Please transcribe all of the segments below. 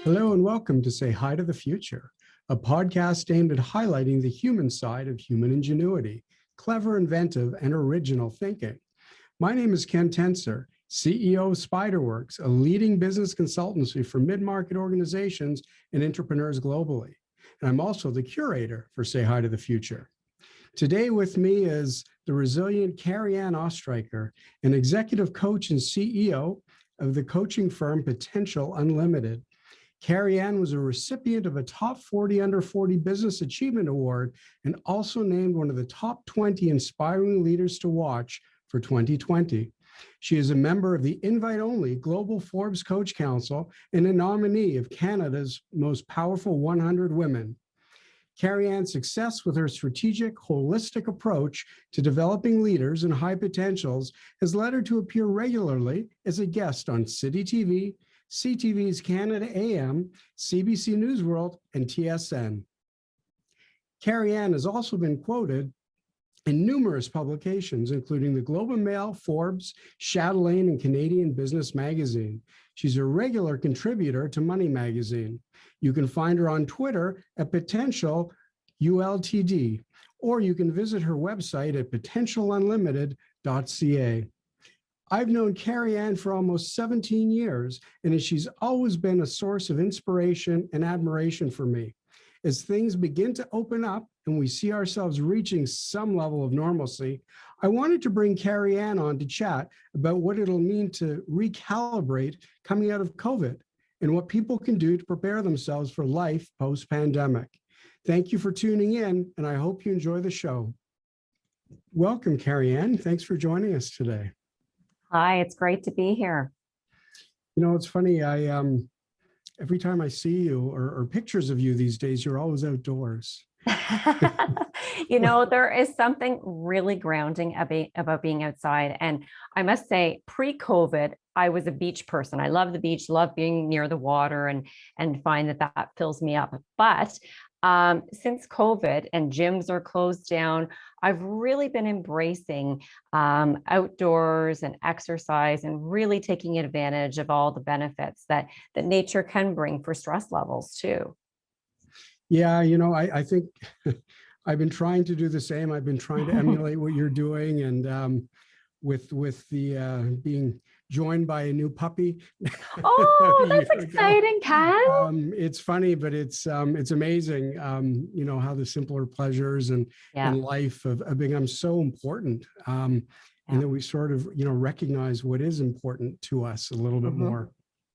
Hello and welcome to Say Hi to the Future, a podcast aimed at highlighting the human side of human ingenuity, clever, inventive, and original thinking. My name is Ken Tenser, CEO of Spyder Works, a leading business consultancy for mid-market organizations and entrepreneurs globally. And I'm also the curator for Say Hi to the Future. Today with me is the resilient Carey-Ann Oestreicher, an executive coach and CEO of the coaching firm Potential Unlimited. Carey-Ann was a recipient of a Top 40 Under 40 Business Achievement Award and also named one of the top 20 inspiring leaders to watch for 2020. She is a member of the invite-only Global Forbes Coach Council and a nominee of Canada's Most Powerful 100 Women. Carey-Ann's success with her strategic, holistic approach to developing leaders and high potentials has led her to appear regularly as a guest on City TV, CTV's Canada AM, CBC News World, and TSN. Carey-Ann has also been quoted in numerous publications, including the Globe and Mail, Forbes, Chatelaine, and Canadian Business Magazine. She's a regular contributor to Money Magazine. You can find her on Twitter at Potential ULTD, or you can visit her website at potentialunlimited.ca. I've known Carey-Ann for almost 17 years, and she's always been a source of inspiration and admiration for me. As things begin to open up and we see ourselves reaching some level of normalcy, I wanted to bring Carey-Ann on to chat about what it'll mean to recalibrate coming out of COVID and what people can do to prepare themselves for life post-pandemic. Thank you for tuning in, and I hope you enjoy the show. Welcome, Carey-Ann. Thanks for joining us today. Hi, it's great to be here. You know, it's funny, every time I see you or pictures of you these days, you're always outdoors. You know, there is something really grounding about being outside. And I must say, pre-COVID, I was a beach person. I love the beach, love being near the water and find that fills me up. But since COVID and gyms are closed down, I've really been embracing outdoors and exercise and really taking advantage of all the benefits that nature can bring for stress levels too. Yeah, you know, I think I've been trying to do the same. I've been trying to emulate what you're doing, and with the being joined by a new puppy. Oh, that's exciting, Ken. It's funny, but it's amazing, you know, how the simpler pleasures and life have become so important, and that we sort of, you know, recognize what is important to us a little bit more.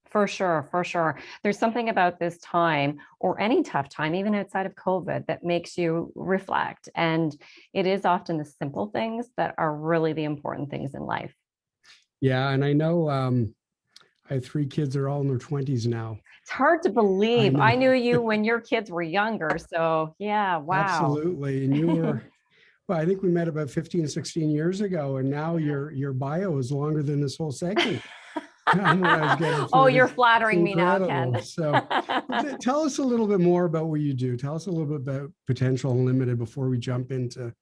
For sure, for sure. There's something about this time or any tough time, even outside of COVID, that makes you reflect. And it is often the simple things that are really the important things in life. Yeah, and I know I have 3 kids. They're all in their 20s now. It's hard to believe. I knew you when your kids were younger. So yeah, wow. Absolutely. And you were, well, I think we met about 15, 16 years ago, and now your bio is longer than this whole segment. Oh, you're flattering me now, Ken. So tell us a little bit more about what you do. Tell us a little bit about Potential Unlimited before we jump into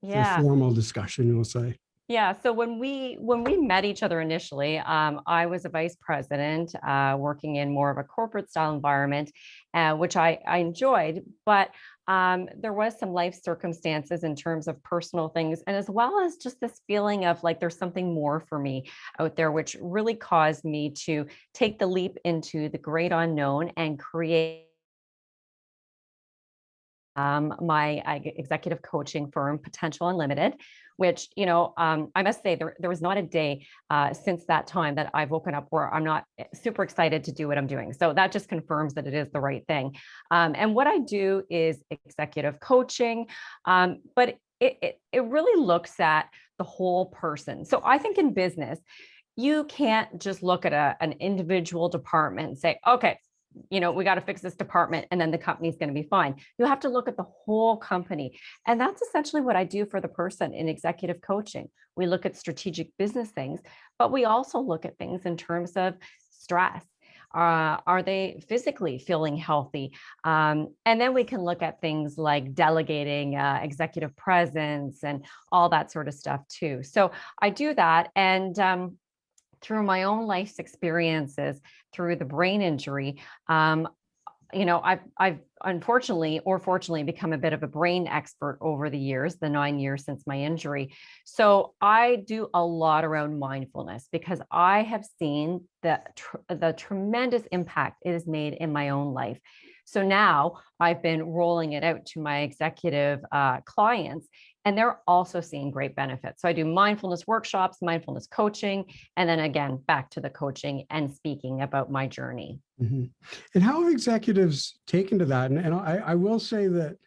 the formal discussion, we'll say. Yeah. So when we met each other initially, I was a vice president working in more of a corporate style environment, which I enjoyed. But there was some life circumstances in terms of personal things, and as well as just this feeling of like there's something more for me out there, which really caused me to take the leap into the great unknown and create my executive coaching firm, Potential Unlimited, which, you know, I must say there was not a day since that time that I've woken up where I'm not super excited to do what I'm doing. So that just confirms that it is the right thing. And what I do is executive coaching, but it really looks at the whole person. So I think in business, you can't just look at an individual department and say, okay, you know, we got to fix this department and then the company's going to be fine. You have to look at the whole company. And that's essentially what I do for the person in executive coaching. We look at strategic business things, but we also look at things in terms of stress. Are they physically feeling healthy? And then we can look at things like delegating, executive presence, and all that sort of stuff too. So I do that. And through my own life's experiences, through the brain injury, I've unfortunately or fortunately become a bit of a brain expert over the years, the 9 years since my injury. So I do a lot around mindfulness because I have seen the tremendous impact it has made in my own life. So now I've been rolling it out to my executive clients, and they're also seeing great benefits. So I do mindfulness workshops, mindfulness coaching, and then again, back to the coaching and speaking about my journey. Mhm. And how have executives taken to that? And I will say that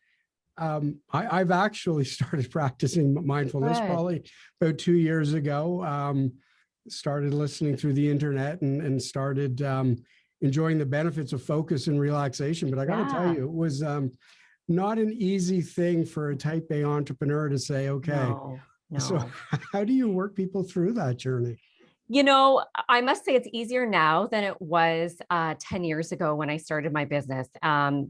I've actually started practicing mindfulness Good. probably about 2 years ago. Started listening through the internet and started enjoying the benefits of focus and relaxation. But I got to tell Yeah. you, it was not an easy thing for a type A entrepreneur to say, okay, No, so no. how do you work people through that journey? I must say it's easier now than it was 10 years ago when I started my business.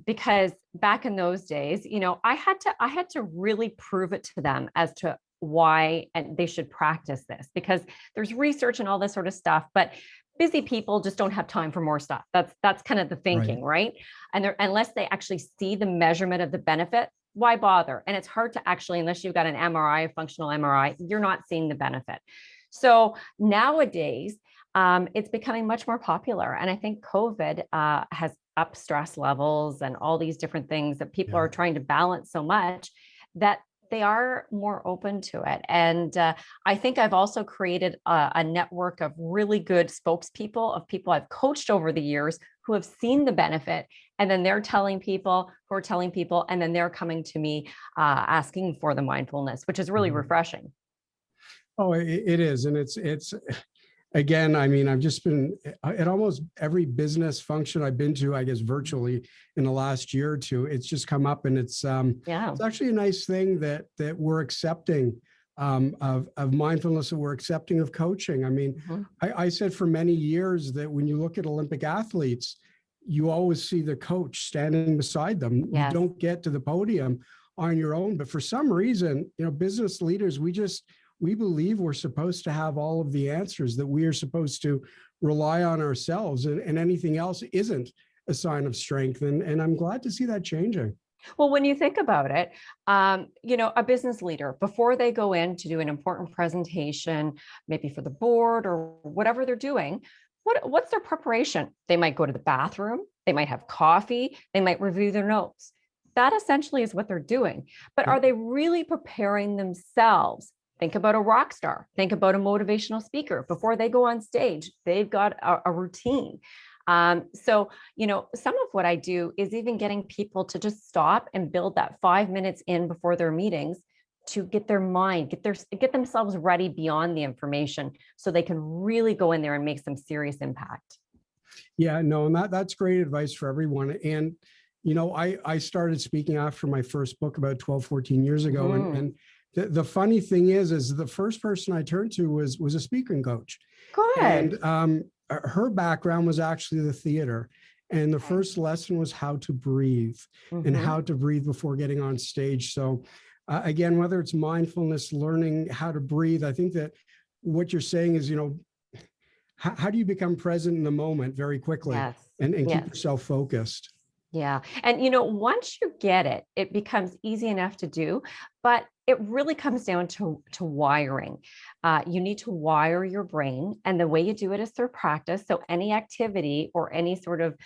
Because back in those days, I had to really prove it to them as to why and they should practice this because there's research and all this sort of stuff, but busy people just don't have time for more stuff. That's kind of the Right. thinking, right? And unless they actually see the measurement of the benefit, why bother? And it's hard to actually, unless you've got an MRI, a functional MRI, you're not seeing the benefit. So nowadays, it's becoming much more popular. And I think COVID has up stress levels and all these different things that people Yeah. are trying to balance so much that they are more open to it. And I think I've also created a network of really good spokespeople of people I've coached over the years who have seen the benefit. And then they're telling people who are telling people, and then they're coming to me asking for the mindfulness, which is really Mhm. refreshing. Oh, it is. And it's again, I mean, I've just been at almost every business function I've been to, I guess, virtually in the last year or two. It's just come up, and Yeah. it's actually a nice thing that we're accepting of mindfulness, and we're accepting of coaching. I mean, Mhm. I said for many years that when you look at Olympic athletes, you always see the coach standing beside them. You Yes. don't get to the podium on your own, but for some reason, business leaders, we believe we're supposed to have all of the answers, that we are supposed to rely on ourselves, and anything else isn't a sign of strength. And I'm glad to see that changing. Well, when you think about it, a business leader, before they go in to do an important presentation, maybe for the board or whatever they're doing, what's their preparation? They might go to the bathroom, they might have coffee, they might review their notes. That essentially is what they're doing. But Yeah. are they really preparing themselves? Think about a rock star. Think about a motivational speaker. Before they go on stage, they've got a routine. So, some of what I do is even getting people to just stop and build that 5 minutes in before their meetings to get their mind, get themselves ready beyond the information so they can really go in there and make some serious impact. Yeah, no, and that's great advice for everyone. And, I started speaking after my first book about 12, 14 years ago. And, Mhm. and the funny thing is the first person I turned to was a speaking coach. Good. And her background was actually the theater. And the Okay. first lesson was how to breathe, and Mhm. how to breathe before getting on stage. So, again, whether it's mindfulness, learning how to breathe, I think that what you're saying is, how do you become present in the moment very quickly, Yes. and keep Yes. yourself focused? Yeah. And once you get it, it becomes easy enough to do, but it really comes down to wiring. You need to wire your brain, and the way you do it is through practice. So any activity or any sort of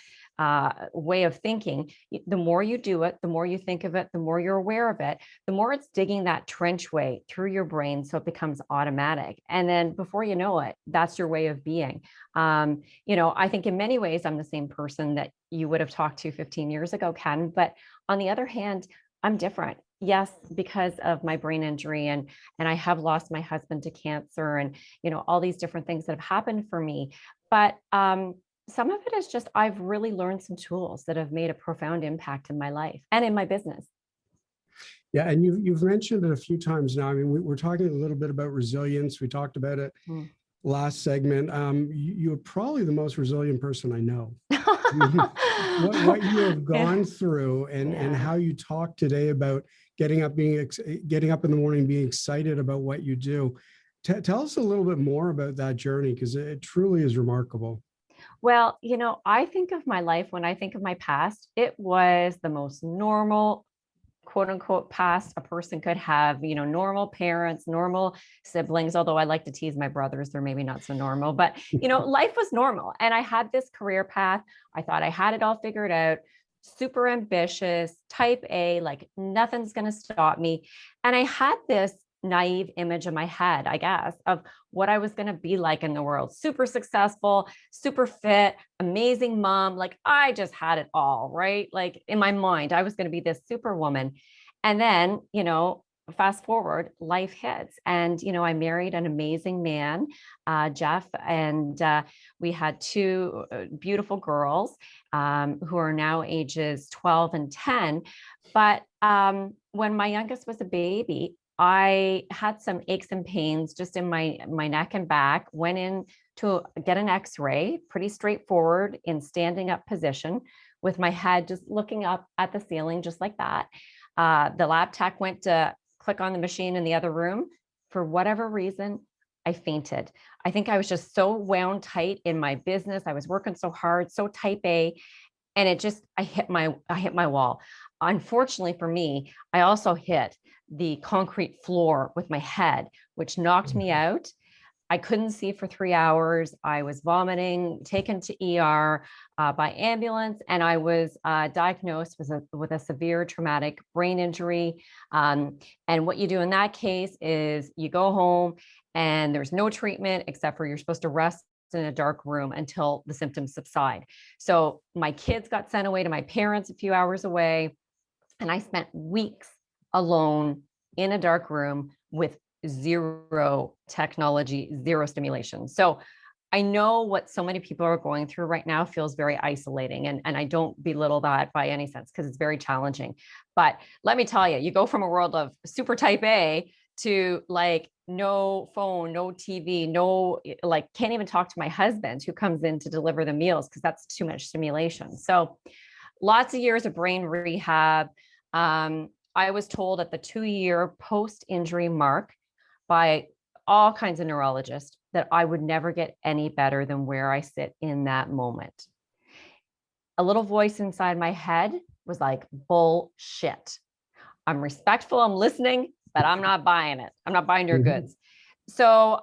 way of thinking, the more you do it, the more you think of it, the more you're aware of it, the more it's digging that trench way through your brain, so it becomes automatic. And then before you know it, that's your way of being. I think in many ways, I'm the same person that you would have talked to 15 years ago, Ken. But on the other hand, I'm different. Yes, because of my brain injury, and I have lost my husband to cancer, and all these different things that have happened for me. But some of it is just I've really learned some tools that have made a profound impact in my life and in my business. Yeah, and you've mentioned it a few times now. I mean, we're talking a little bit about resilience. We talked about it Mm. last segment. You're probably the most resilient person I know. I mean, what you have Yeah. gone through, and Yeah. how you talk today about getting up in the morning, being excited about what you do. Tell us a little bit more about that journey, because it truly is remarkable. Well, I think of my life when I think of my past, it was the most normal, quote unquote, past a person could have, normal parents, normal siblings, although I like to tease my brothers, they're maybe not so normal, but, life was normal. And I had this career path. I thought I had it all figured out, super ambitious, type A, like nothing's going to stop me. And I had this naive image in my head, I guess, of what I was going to be like in the world. Super successful, super fit, amazing mom. Like I just had it all, right? Like in my mind, I was going to be this super woman. And then, fast forward, life hits. And, I married an amazing man, Jeff, and we had two beautiful girls who are now ages 12 and 10. But when my youngest was a baby, I had some aches and pains just in my neck and back, went in to get an x-ray, pretty straightforward in standing up position with my head just looking up at the ceiling, just like that. The lab tech went to click on the machine in the other room. For whatever reason, I fainted. I think I was just so wound tight in my business. I was working so hard, so type A, and I hit my wall. Unfortunately for me, I also hit the concrete floor with my head, which knocked me out. I couldn't see for 3 hours. I was vomiting, taken to ER by ambulance, and I was diagnosed with a severe traumatic brain injury. And what you do in that case is you go home and there's no treatment except for you're supposed to rest in a dark room until the symptoms subside. So my kids got sent away to my parents a few hours away, and I spent weeks alone in a dark room with zero technology, zero stimulation. So I know what so many people are going through right now feels very isolating. And I don't belittle that by any sense because it's very challenging. But let me tell you, you go from a world of super type A to like no phone, no TV, no, like can't even talk to my husband who comes in to deliver the meals because that's too much stimulation. So lots of years of brain rehab. I was told at the 2-year post-injury mark by all kinds of neurologists that I would never get any better than where I sit in that moment. A little voice inside my head was like, bullshit. I'm respectful, I'm listening, but I'm not buying it. I'm not buying your goods. So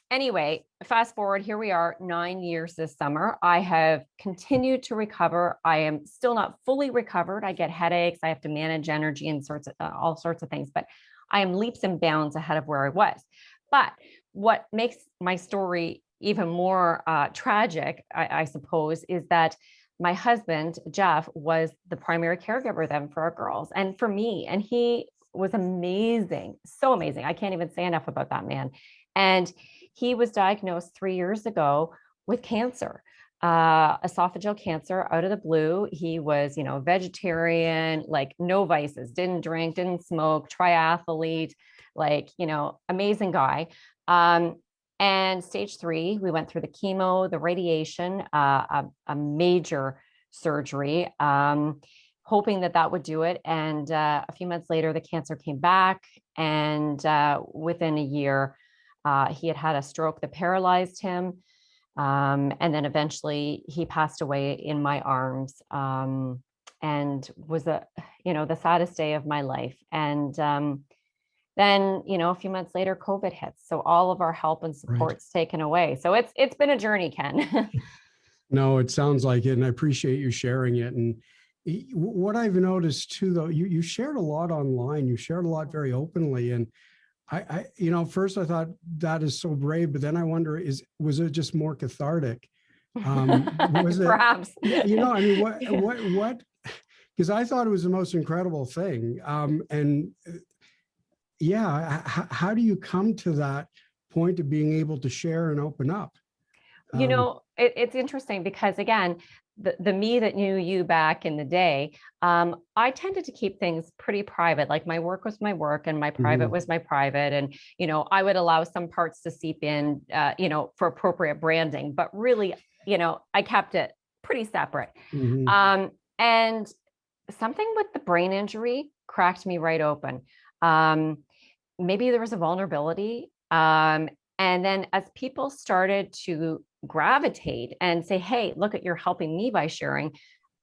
anyway, fast forward, here we are 9 years this summer. I have continued to recover. I am still not fully recovered. I get headaches. I have to manage energy and all sorts of things, but I am leaps and bounds ahead of where I was. But what makes my story even more tragic, I suppose, is that my husband, Jeff, was the primary caregiver then for our girls and for me. And he was amazing, so amazing. I can't even say enough about that man. And he was diagnosed 3 years ago with cancer, esophageal cancer out of the blue. He was, vegetarian, like no vices, didn't drink, didn't smoke, triathlete, like, amazing guy. And stage 3, we went through the chemo, the radiation, a major surgery, hoping that would do it. And a few months later, the cancer came back. And within a year, he had a stroke that paralyzed him. And then eventually he passed away in my arms, and was the saddest day of my life. And then, a few months later, COVID hits. So all of our help and support's taken away. So it's been a journey, Ken. No, it sounds like it. And I appreciate you sharing it. And what I've noticed too, though, you shared a lot online. You shared a lot very openly. And I first I thought that is so brave, but then I wonder, was it just more cathartic? Was it, perhaps? What? Because I thought it was the most incredible thing. How do you come to that point of being able to share and open up? It's interesting because again, the me that knew you back in the day, I tended to keep things pretty private. Like my work was my work and my private was my private. And, I would allow some parts to seep in, for appropriate branding, but really, I kept it pretty separate. And something with the brain injury cracked me right open. Maybe there was a vulnerability. And then as people started to gravitate and say, hey, look at, you're helping me by sharing,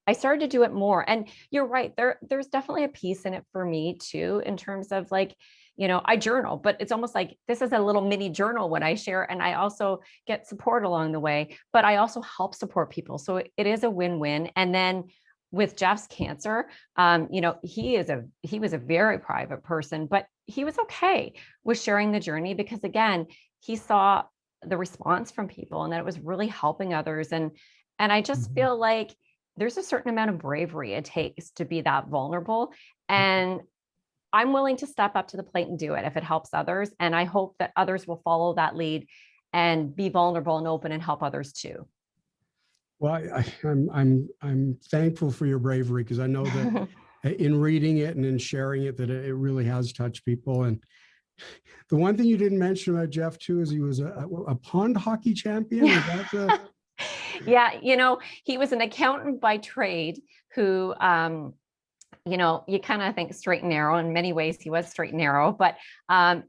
I started to do it more. And you're right, there's definitely a piece in it for me too, in terms of like, I journal, but it's almost like this is a little mini journal when I share, and I also get support along the way, but I also help support people. So it is a win-win. And then with Jeff's cancer, he was a very private person, but he was okay with sharing the journey because, again, he saw the response from people and that it was really helping others. And I just feel like there's a certain amount of bravery it takes to be that vulnerable. And I'm willing to step up to the plate and do it if it helps others. And I hope that others will follow that lead and be vulnerable and open and help others too. Well, I'm thankful for your bravery, because I know that in reading it and in sharing it, that it really has touched people. And the one thing you didn't mention about Jeff too is he was a pond hockey champion. Yeah, he was an accountant by trade who, you kind of think straight and narrow. In many ways, he was straight and narrow, but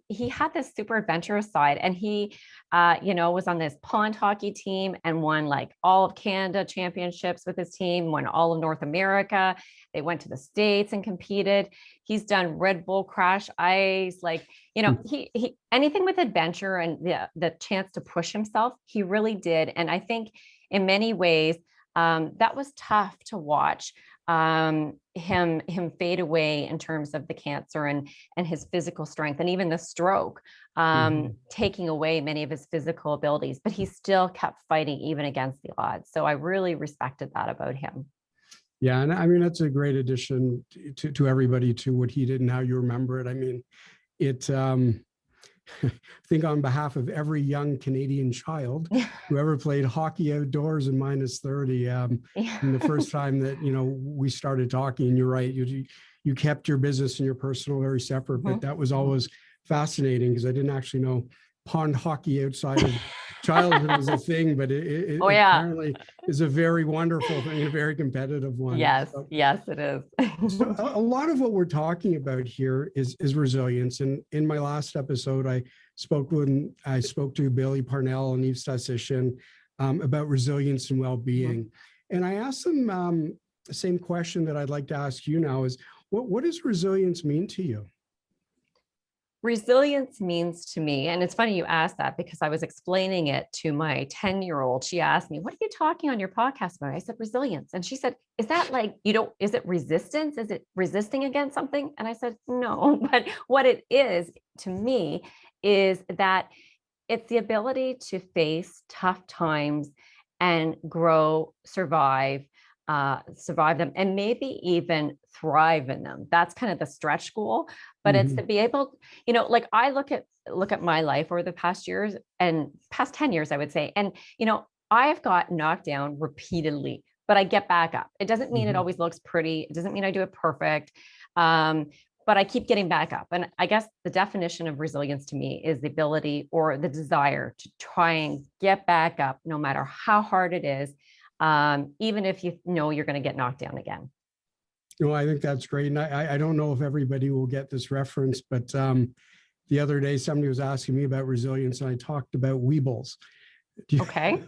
he had this super adventurous side. And he, was on this pond hockey team and won like all of Canada championships with his team, won all of North America. They went to the States and competed. He's done Red Bull Crash Ice, like, he anything with adventure and the chance to push himself, he really did. And I think in many ways, that was tough to watch. Him fade away in terms of the cancer and his physical strength, and even the stroke, taking away many of his physical abilities, but he still kept fighting even against the odds. So I really respected that about him. Yeah. And I mean, that's a great addition to everybody, to what he did and how you remember it. I mean, I think on behalf of every young Canadian child who ever played hockey outdoors in -30, and the first time that, we started talking, and you're right, you kept your business and your personal very separate, but that was always fascinating, because I didn't actually know pond hockey outside of childhood was a thing, but it apparently is a very wonderful thing, a very competitive one. Yes, yes, it is. So a lot of what we're talking about here is resilience. And in my last episode, I spoke to Billy Parnell and Eve Stasishin about resilience and well-being. And I asked them the same question that I'd like to ask you now is, what does resilience mean to you? Resilience means to me, and it's funny you asked that, because I was explaining it to my 10-year-old. She asked me, what are you talking on your podcast about? I said, resilience. And she said, is that like, is it resistance? Is it resisting against something? And I said, no, but what it is to me is that it's the ability to face tough times and grow, survive them, and maybe even thrive in them. That's kind of the stretch goal, but it's to be able, like I look at my life over the past years and past 10 years, I would say. And, I have got knocked down repeatedly, but I get back up. It doesn't mean it always looks pretty. It doesn't mean I do it perfect. But I keep getting back up. And I guess the definition of resilience to me is the ability or the desire to try and get back up no matter how hard it is. Even if you know you're going to get knocked down again. I think that's great. And I don't know if everybody will get this reference, but the other day somebody was asking me about resilience, and I talked about Weebles. Okay.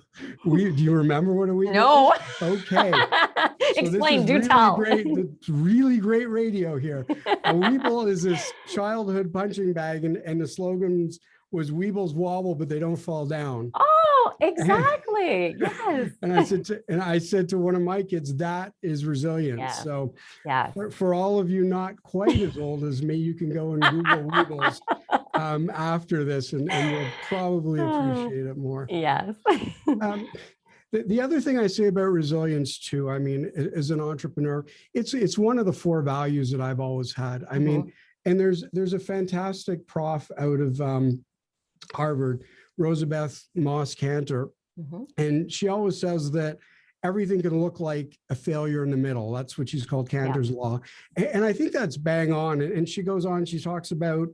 Do you remember what a Weeble No. is? Okay. So Explain, do really tell. It's really great radio here. A Weeble is this childhood punching bag, and the slogan was Weebles wobble, but they don't fall down. Oh, exactly. Yes. And I said to one of my kids, that is resilience. Yeah. So for all of you not quite as old as me, you can go and Google Weebles after this, and you'll probably appreciate it more. Yes. The other thing I say about resilience too, I mean, as an entrepreneur, it's one of the 4 values that I've always had. I mean, and there's a fantastic prof out of Harvard, Rosabeth Moss Cantor, and she always says that everything can look like a failure in the middle. That's what she's called Cantor's law. And I think that's bang on. And she goes on, she talks about,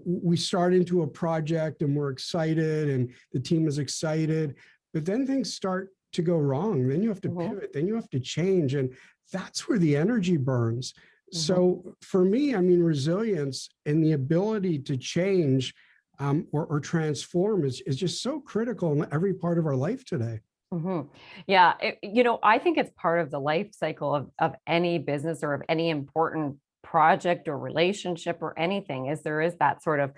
we start into a project and we're excited and the team is excited, but then things start to go wrong. Then you have to pivot, then you have to change. And that's where the energy burns. So for me, I mean, resilience and the ability to change or transform is just so critical in every part of our life today. Yeah, I think it's part of the life cycle of any business or of any important project or relationship or anything, is there is that sort of,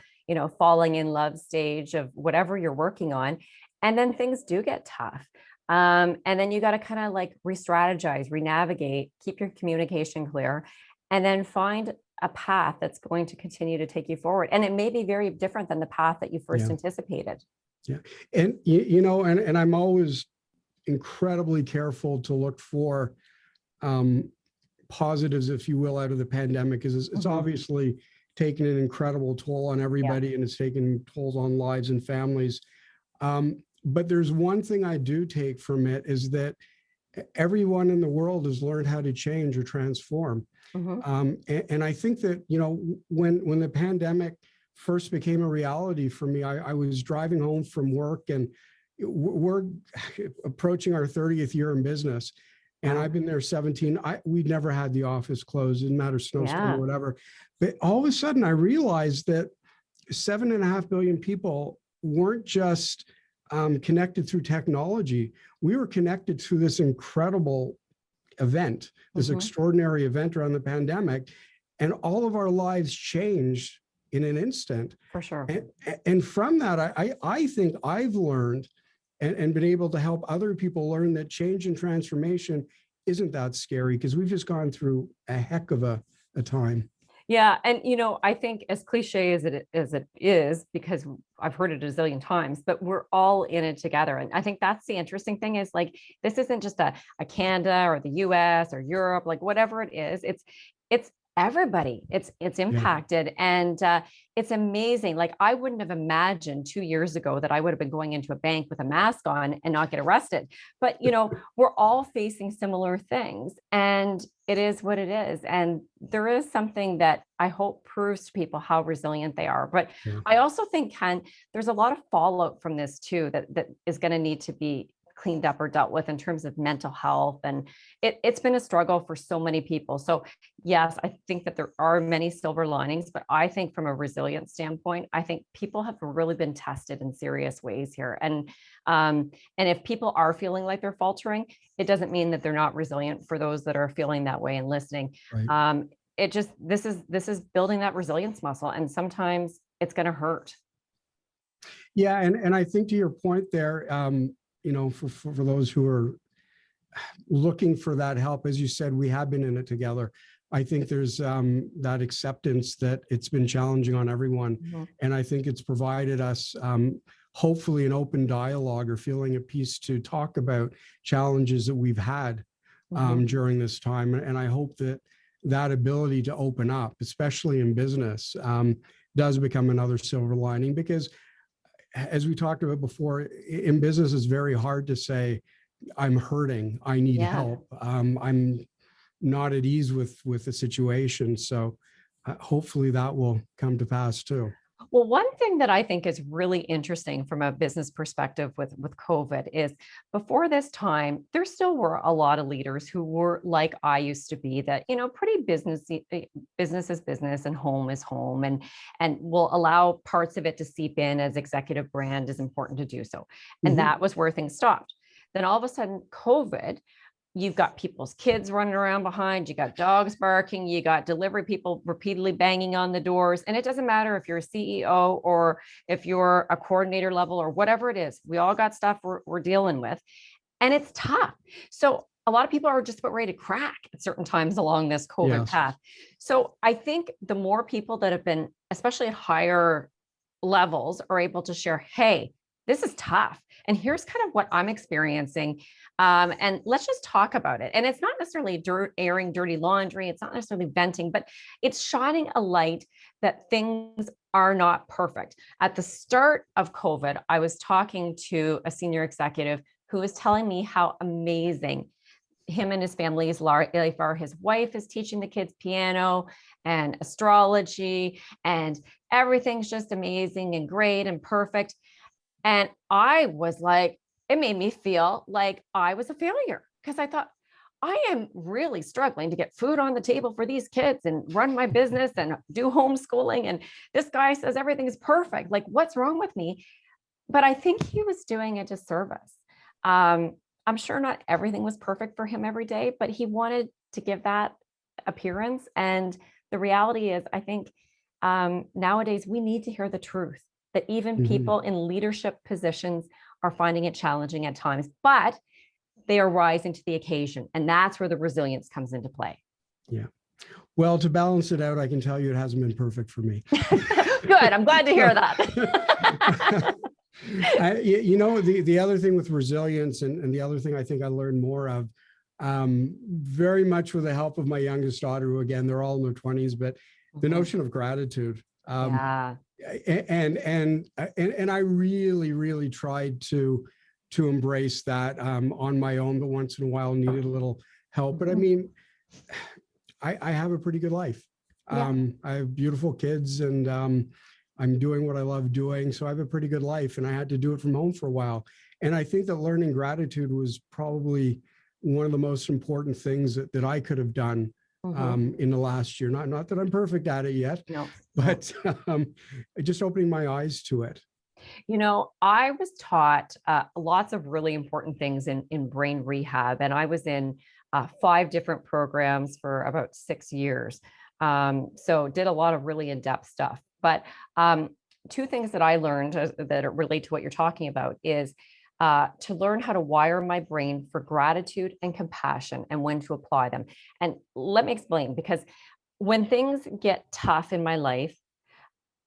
falling in love stage of whatever you're working on. And then things do get tough. And then you got to kind of like re-strategize, re-navigate, keep your communication clear, and then find a path that's going to continue to take you forward. And it may be very different than the path that you first anticipated. Yeah. And, and I'm always incredibly careful to look for positives, if you will, out of the pandemic, because it's obviously taken an incredible toll on everybody, and it's taken tolls on lives and families. But there's one thing I do take from it, is that everyone in the world has learned how to change or transform. And I think that, when the pandemic first became a reality for me, I was driving home from work, and we're approaching our 30th year in business. And I've been there 17. We'd never had the office closed, didn't matter, snowstorm or whatever. But all of a sudden I realized that 7.5 billion people weren't just connected through technology. We were connected through this incredible event, this extraordinary event around the pandemic. And all of our lives changed in an instant. For sure. And from that, I think I've learned and been able to help other people learn that change and transformation isn't that scary, because we've just gone through a heck of a time. Yeah. And, I think, as cliche as it is, because I've heard it a zillion times, but we're all in it together. And I think that's the interesting thing, is like, this isn't just a Canada or the US or Europe, like whatever it is, it's everybody. It's impacted. And it's amazing. Like, I wouldn't have imagined 2 years ago that I would have been going into a bank with a mask on and not get arrested. But, we're all facing similar things, and it is what it is. And there is something that I hope proves to people how resilient they are. But I also think, Ken, there's a lot of fallout from this too, that is going to need to be cleaned up or dealt with in terms of mental health. And it's been a struggle for so many people. So yes, I think that there are many silver linings, but I think from a resilience standpoint, I think people have really been tested in serious ways here. And if people are feeling like they're faltering, it doesn't mean that they're not resilient for those that are feeling that way and listening. Right. This is building that resilience muscle, and sometimes it's going to hurt. Yeah. And I think, to your point there, for those who are looking for that help, as you said, we have been in it together. I think there's that acceptance that it's been challenging on everyone. And I think it's provided us, hopefully, an open dialogue or feeling at peace to talk about challenges that we've had during this time. And I hope that ability to open up, especially in business, does become another silver lining, because, as we talked about before, in business, it's very hard to say, I'm hurting, I need help. I'm not at ease with the situation. So hopefully that will come to pass too. Well, one thing that I think is really interesting from a business perspective with COVID is, before this time, there still were a lot of leaders who were like I used to be, that, pretty business is business and home is home, and will allow parts of it to seep in as executive brand is important to do so. And that was where things stopped. Then all of a sudden, COVID, you've got people's kids running around behind, you got dogs barking, you got delivery people repeatedly banging on the doors. And it doesn't matter if you're a CEO or if you're a coordinator level or whatever it is, we all got stuff we're dealing with. And it's tough. So a lot of people are just about ready to crack at certain times along this COVID path. So I think the more people that have been, especially at higher levels, are able to share, hey, this is tough, and here's kind of what I'm experiencing. And let's just talk about it. And it's not necessarily airing dirty laundry. It's not necessarily venting, but it's shining a light that things are not perfect. At the start of COVID, I was talking to a senior executive who was telling me how amazing him and his family's life are. His wife is teaching the kids piano and astrology, and everything's just amazing and great and perfect. And I was like, it made me feel like I was a failure, because I thought, I am really struggling to get food on the table for these kids and run my business and do homeschooling. And this guy says everything is perfect. Like, what's wrong with me? But I think he was doing a disservice. I'm sure not everything was perfect for him every day, but he wanted to give that appearance. And the reality is, I think nowadays we need to hear the truth that even people in leadership positions are finding it challenging at times, but they are rising to the occasion. And that's where the resilience comes into play. Yeah. Well, to balance it out, I can tell you it hasn't been perfect for me. Good. I'm glad to hear that. The other thing with resilience and the other thing I think I learned more of, very much with the help of my youngest daughter, who again, they're all in their 20s, but the notion of gratitude. Yeah. And I really, really tried to embrace that on my own, but once in a while needed a little help. But I mean, I have a pretty good life. I have beautiful kids, and I'm doing what I love doing. So I have a pretty good life, and I had to do it from home for a while. And I think that learning gratitude was probably one of the most important things that I could have done in the last year. Not that I'm perfect at it yet, but just opening my eyes to it. You know, I was taught lots of really important things in brain rehab, and I was in 5 different programs for about 6 years. So did a lot of really in-depth stuff. But 2 things that I learned that relate to what you're talking about is to learn how to wire my brain for gratitude and compassion and when to apply them. And let me explain, because when things get tough in my life,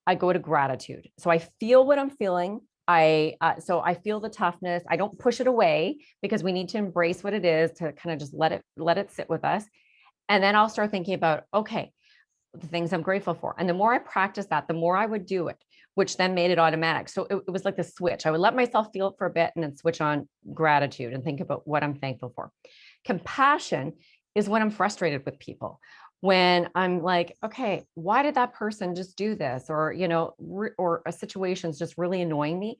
I go to gratitude. So I feel what I'm feeling. So I feel the toughness. I don't push it away, because we need to embrace what it is, to kind of just let it sit with us. And then I'll start thinking about, okay, the things I'm grateful for. And the more I practice that, the more I would do it, which then made it automatic. So it was like the switch. I would let myself feel it for a bit and then switch on gratitude and think about what I'm thankful for. Compassion is when I'm frustrated with people. When I'm like, okay, why did that person just do this? Or, or a situation's just really annoying me.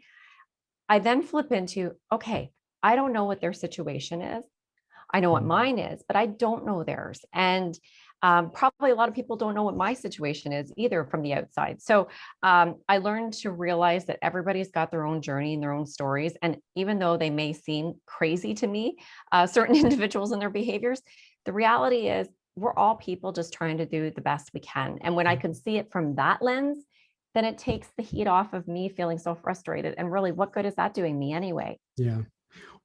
I then flip into, okay, I don't know what their situation is. I know what mine is, but I don't know theirs. And probably a lot of people don't know what my situation is either from the outside. So I learned to realize that everybody's got their own journey and their own stories. And even though they may seem crazy to me, certain individuals and their behaviors, the reality is we're all people just trying to do the best we can. And when I can see it from that lens, then it takes the heat off of me feeling so frustrated. And really, what good is that doing me anyway? Yeah.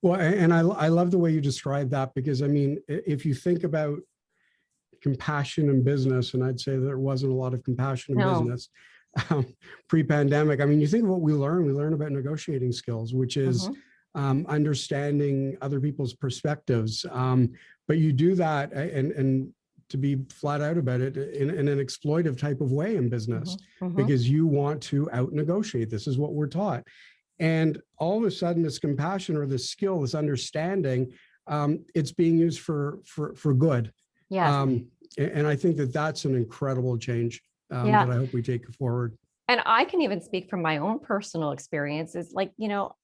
Well, and I love the way you describe that, because I mean, if you think about compassion in business, and I'd say there wasn't a lot of compassion in business pre-pandemic. I mean, you think of what we learn about negotiating skills, which is understanding other people's perspectives. But you do that, and to be flat out about it, in an exploitive type of way in business, because you want to out-negotiate. This is what we're taught. And all of a sudden, this compassion, or this skill, this understanding, it's being used for good. Yeah. And I think that that's an incredible change that I hope we take forward. And I can even speak from my own personal experiences. Like,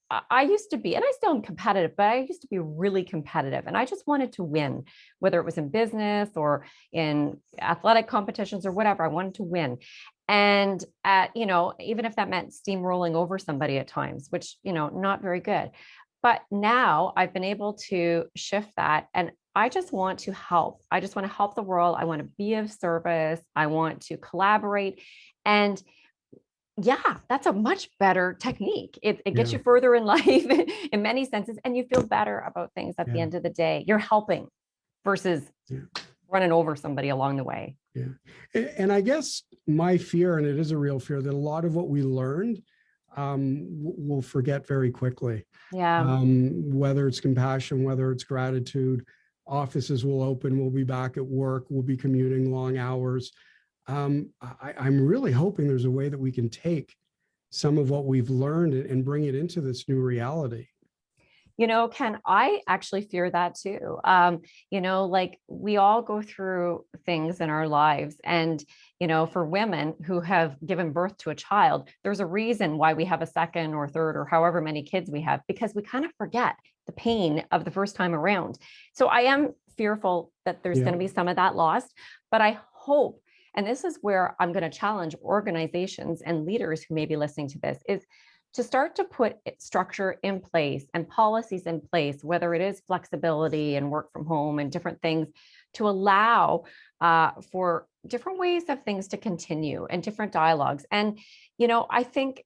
I used to be, and I still am competitive, but I used to be really competitive, and I just wanted to win, whether it was in business or in athletic competitions or whatever. I wanted to win. And even if that meant steamrolling over somebody at times, which, not very good. But now I've been able to shift that, and I just want to help. I just want to help the world. I want to be of service. I want to collaborate. And yeah, that's a much better technique. It gets you further in life in many senses, and you feel better about things at the end of the day. You're helping versus running over somebody along the way. Yeah. And I guess my fear, and it is a real fear, that a lot of what we learned we'll forget very quickly. Yeah. Whether it's compassion, whether it's gratitude, offices will open, we'll be back at work, we'll be commuting long hours. I'm really hoping there's a way that we can take some of what we've learned and bring it into this new reality. Ken, I actually fear that too. Like we all go through things in our lives, and, for women who have given birth to a child, there's a reason why we have a second or third or however many kids we have, because we kind of forget the pain of the first time around. So I am fearful that there's Yeah. going to be some of that lost. But I hope, and this is where I'm going to challenge organizations and leaders who may be listening to this, is to start to put structure in place and policies in place, whether it is flexibility and work from home and different things, to allow for different ways of things to continue and different dialogues. And, I think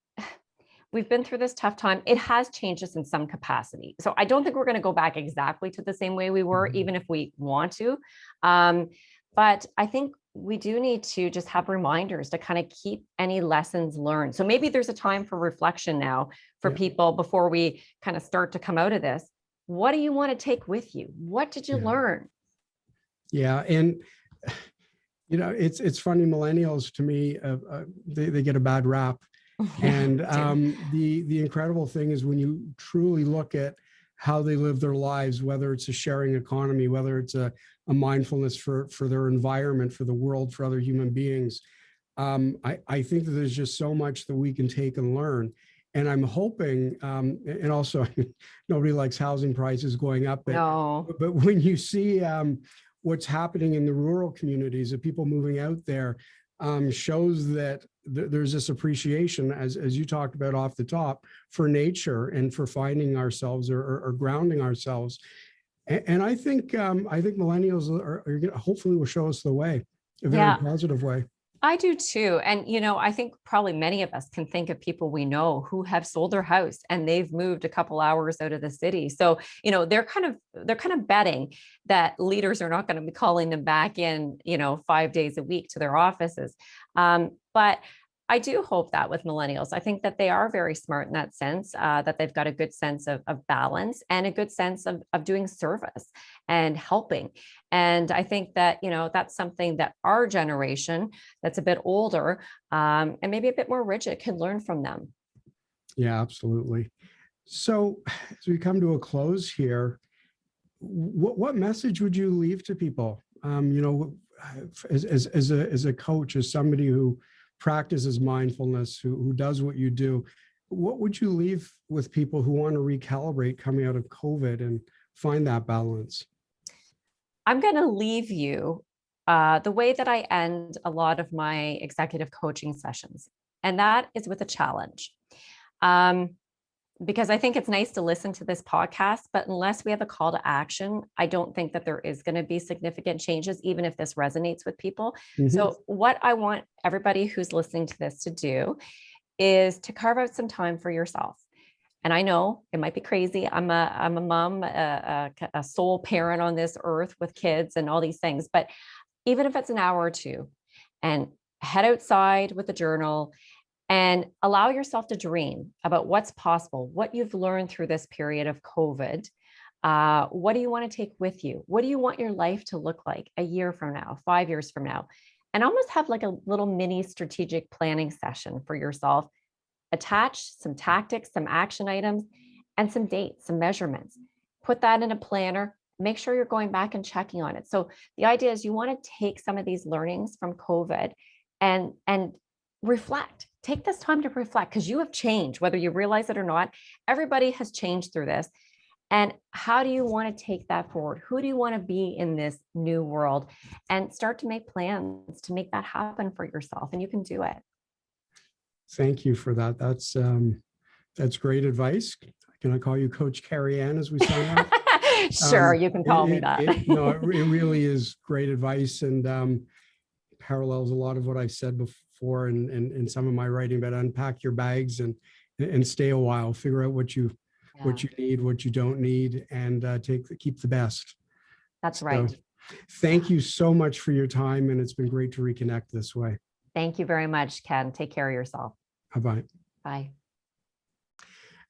we've been through this tough time. It has changed us in some capacity. So I don't think we're going to go back exactly to the same way we were, even if we want to. But I think we do need to just have reminders to kind of keep any lessons learned. So maybe there's a time for reflection now for people before we kind of start to come out of this. What do you want to take with you? What did you learn? Yeah. And, it's funny, millennials to me, they get a bad rap. And the incredible thing is when you truly look at how they live their lives, whether it's a sharing economy, whether it's a mindfulness for their environment, for the world, for other human beings, I think that there's just so much that we can take and learn. And I'm hoping, and also nobody likes housing prices going up, but when you see what's happening in the rural communities, the people moving out there, shows that there's this appreciation, as you talked about off the top, for nature and for finding ourselves or grounding ourselves. And I think millennials are hopefully will show us the way, a very positive way. I do too. And, I think probably many of us can think of people we know who have sold their house and they've moved a couple hours out of the city. So, they're kind of betting that leaders are not going to be calling them back in, 5 days a week to their offices. But I do hope that with millennials, I think that they are very smart in that sense, that they've got a good sense of balance and a good sense of doing service and helping. And I think that, that's something that our generation that's a bit older and maybe a bit more rigid can learn from them. Yeah, absolutely. So as we come to a close here, what message would you leave to people? As a coach, as somebody who practices mindfulness, who does what you do, what would you leave with people who want to recalibrate coming out of COVID and find that balance? I'm going to leave you the way that I end a lot of my executive coaching sessions, and that is with a challenge. Because I think it's nice to listen to this podcast, but unless we have a call to action, I don't think that there is going to be significant changes, even if this resonates with people. So what I want everybody who's listening to this to do is to carve out some time for yourself. And I know it might be crazy. I'm a mom, a sole parent on this earth with kids and all these things. But even if it's an hour or two, and head outside with a journal and allow yourself to dream about what's possible, what you've learned through this period of COVID. What do you want to take with you? What do you want your life to look like a year from now, 5 years from now? And almost have like a little mini strategic planning session for yourself. Attach some tactics, some action items, and some dates, some measurements. Put that in a planner. Make sure you're going back and checking on it. So the idea is you want to take some of these learnings from COVID and reflect. Take this time to reflect, because you have changed, whether you realize it or not. Everybody has changed through this. And how do you want to take that forward? Who do you want to be in this new world? And start to make plans to make that happen for yourself. And you can do it. Thank you for that. That's great advice. Can I call you Coach Carey-Ann as we sign off? Sure, you can call me that. It really is great advice, and parallels a lot of what I've said before in some of my writing about unpack your bags and stay a while, figure out what you need, what you don't need, and keep the best. That's right. So, thank you so much for your time, and it's been great to reconnect this way. Thank you very much, Ken. Take care of yourself. Bye-bye. Bye.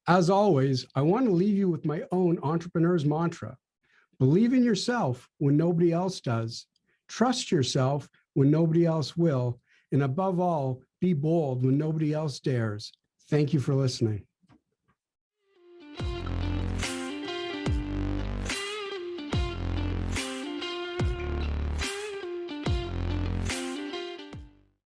As always, I want to leave you with my own entrepreneur's mantra. Believe in yourself when nobody else does. Trust yourself when nobody else will. And above all, be bold when nobody else dares. Thank you for listening.